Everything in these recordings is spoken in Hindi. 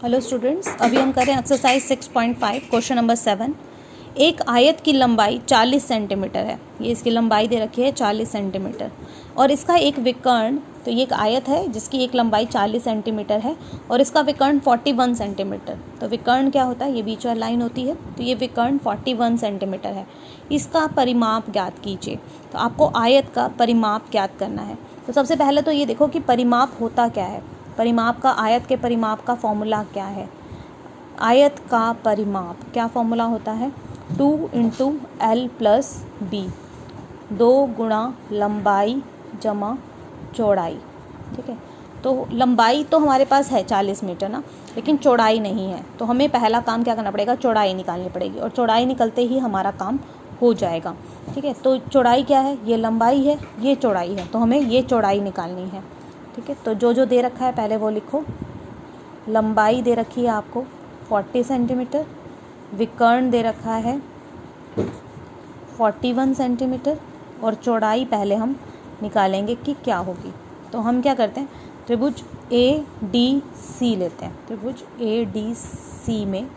हेलो स्टूडेंट्स, अभी हम करें एक्सरसाइज 6.5 क्वेश्चन नंबर 7। एक आयत की लंबाई 40 सेंटीमीटर है। ये इसकी लंबाई दे रखी है 40 सेंटीमीटर और इसका एक विकर्ण, तो ये एक आयत है जिसकी एक लंबाई 40 सेंटीमीटर है और इसका विकर्ण 41 सेंटीमीटर। तो विकर्ण क्या होता है, ये बीच वाली लाइन होती है, तो ये विकर्ण 41 सेंटीमीटर है। इसका परिमाप ज्ञात कीजिए। तो आपको आयत का परिमाप ज्ञात करना है। तो सबसे पहले तो ये देखो कि परिमाप होता क्या है। परिमाप का, आयत के परिमाप का फॉर्मूला क्या है। आयत का परिमाप क्या फॉर्मूला होता है, 2 × L + B, 2 गुणा लंबाई जमा चौड़ाई। ठीक है, तो लंबाई तो हमारे पास है 40 मीटर ना, लेकिन चौड़ाई नहीं है। तो हमें पहला काम क्या करना पड़ेगा, चौड़ाई निकालनी पड़ेगी और चौड़ाई निकलते ही हमारा काम हो जाएगा। ठीक है, तो चौड़ाई क्या है, ये लंबाई है, ये चौड़ाई है, तो हमें ये चौड़ाई निकालनी है। ठीक है, तो जो दे रखा है पहले वो लिखो। लंबाई दे रखी है आपको 40 सेंटीमीटर, विकर्ण दे रखा है 41 सेंटीमीटर और चौड़ाई पहले हम निकालेंगे कि क्या होगी। तो हम क्या करते हैं, त्रिभुज ADC लेते हैं। त्रिभुज ADC में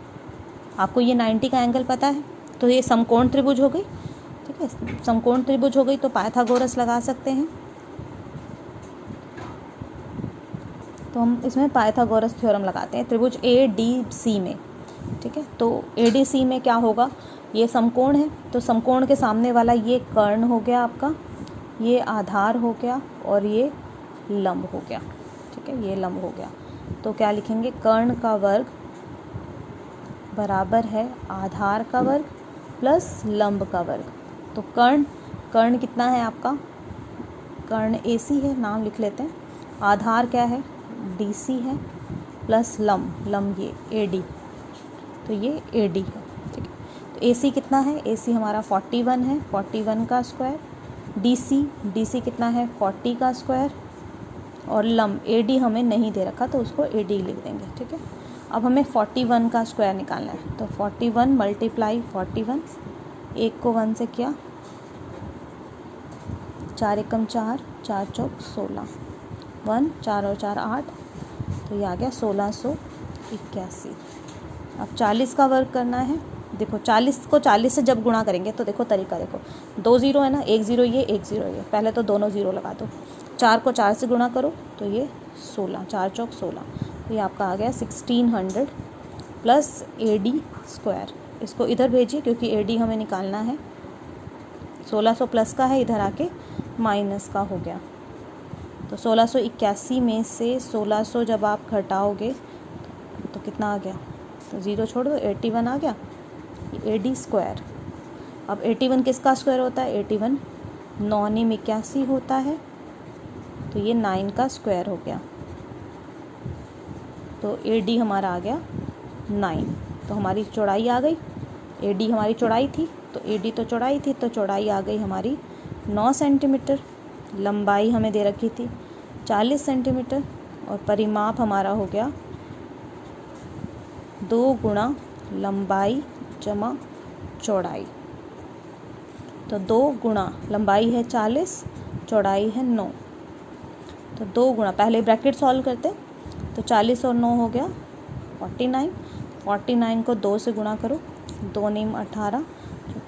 आपको ये 90 का एंगल पता है, तो ये समकोण त्रिभुज हो गई। ठीक है, समकोण त्रिभुज हो गई तो पाइथागोरस लगा सकते हैं। तो हम इसमें पाइथागोरस थ्योरम लगाते हैं त्रिभुज ADC में। ठीक है, तो ADC में क्या होगा, ये समकोण है, तो समकोण के सामने वाला ये कर्ण हो गया आपका, ये आधार हो गया और ये लंब हो गया। ठीक है, ये लंब हो गया। तो क्या लिखेंगे, कर्ण का वर्ग बराबर है आधार का वर्ग प्लस लंब का वर्ग। तो कर्ण कितना है आपका, कर्ण AC है, नाम लिख लेते हैं। आधार क्या है, DC है, प्लस लंब ये AD, तो ये AD है। ठीक है, तो AC कितना है, AC हमारा 41 है, 41 का स्क्वायर। DC कितना है, 40 का स्क्वायर और लंब AD हमें नहीं दे रखा तो उसको AD लिख देंगे। ठीक है, अब हमें 41 का स्क्वायर निकालना है। तो 41 × 41, 1 को 1 से किया, 4 × 4, 4 चौक 16, 1 4 और 4 8, तो ये आ गया 1681। अब 40 का वर्ग करना है। देखो 40 को 40 से जब गुणा करेंगे तो देखो तरीका देखो, 2 0 है ना, 1 0 ये 1 0 ये, पहले तो दोनों 0 लगा दो। 4 को 4 से गुणा करो तो ये 16, 4 चौक 16, तो ये आपका आ गया 1600 प्लस AD स्क्वायर। इसको इधर भेजिए क्योंकि AD हमें निकालना है। 1600 प्लस का है, इधर आके माइनस का हो गया। तो 1681 में से 1600 जब आप घटाओगे तो कितना आ गया, तो 0 छोड़ दो, 81 आ गया, AD स्क्वायर। अब 81 किसका स्क्वायर होता है, 81 9 81 होता है, तो ये 9 का स्क्वायर हो गया। तो AD हमारा आ गया 9। तो हमारी चौड़ाई आ गई, AD हमारी चौड़ाई थी, तो AD तो चौड़ाई थी, तो चौड़ाई आ गई हमारी 9 सेंटीमीटर। लंबाई हमें दे रखी थी 40 सेंटीमीटर और परिमाप हमारा हो गया 2 गुणा लंबाई जमा चौड़ाई। तो 2 गुणा लंबाई है 40, चौड़ाई है 9, तो 2 गुणा, पहले ब्रैकेट सॉल्व करते, तो 40 और 9 हो गया 49। 49 को 2 से गुणा करो, 2 9 18,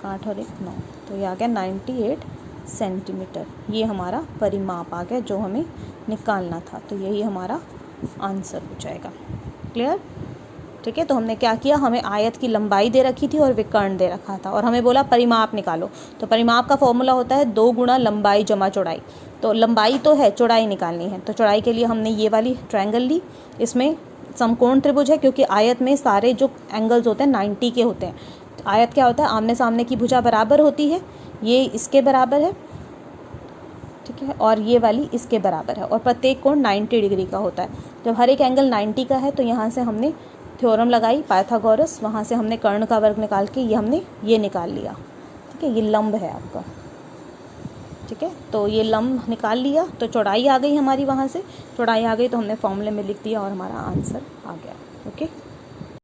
8 और 1 9, तो ये आ गया 98 सेंटीमीटर। ये हमारा परिमाप आ गया जो हमें निकालना था, तो यही हमारा आंसर हो जाएगा। क्लियर। ठीक है, तो हमने क्या किया, हमें आयत की लंबाई दे रखी थी और विकर्ण दे रखा था और हमें बोला परिमाप निकालो। तो परिमाप का फॉर्मूला होता है 2 गुणा लंबाई जमा चौड़ाई। तो लंबाई तो है, चौड़ाई निकालनी है, तो चौड़ाई के लिए हमने ये वाली ट्रायंगल ली। इसमें समकोण त्रिभुज है क्योंकि आयत में सारे जो एंगल्स होते हैं 90 के होते हैं। तो आयत क्या होता है, आमने सामने की भुजा बराबर होती है, ये इसके बराबर है। ठीक है, और ये वाली इसके बराबर है और प्रत्येक कोण 90 डिग्री का होता है। जब हर एक एंगल 90 का है तो यहाँ से हमने थ्योरम लगाई पाइथागोरस, वहाँ से हमने कर्ण का वर्ग निकाल के ये हमने ये निकाल लिया। ठीक है, ये लंब है आपका। ठीक है, तो ये लंब निकाल लिया, तो चौड़ाई आ गई हमारी, वहाँ से चौड़ाई आ गई तो हमने फॉर्मूले में लिख दिया और हमारा आंसर आ गया। ओके।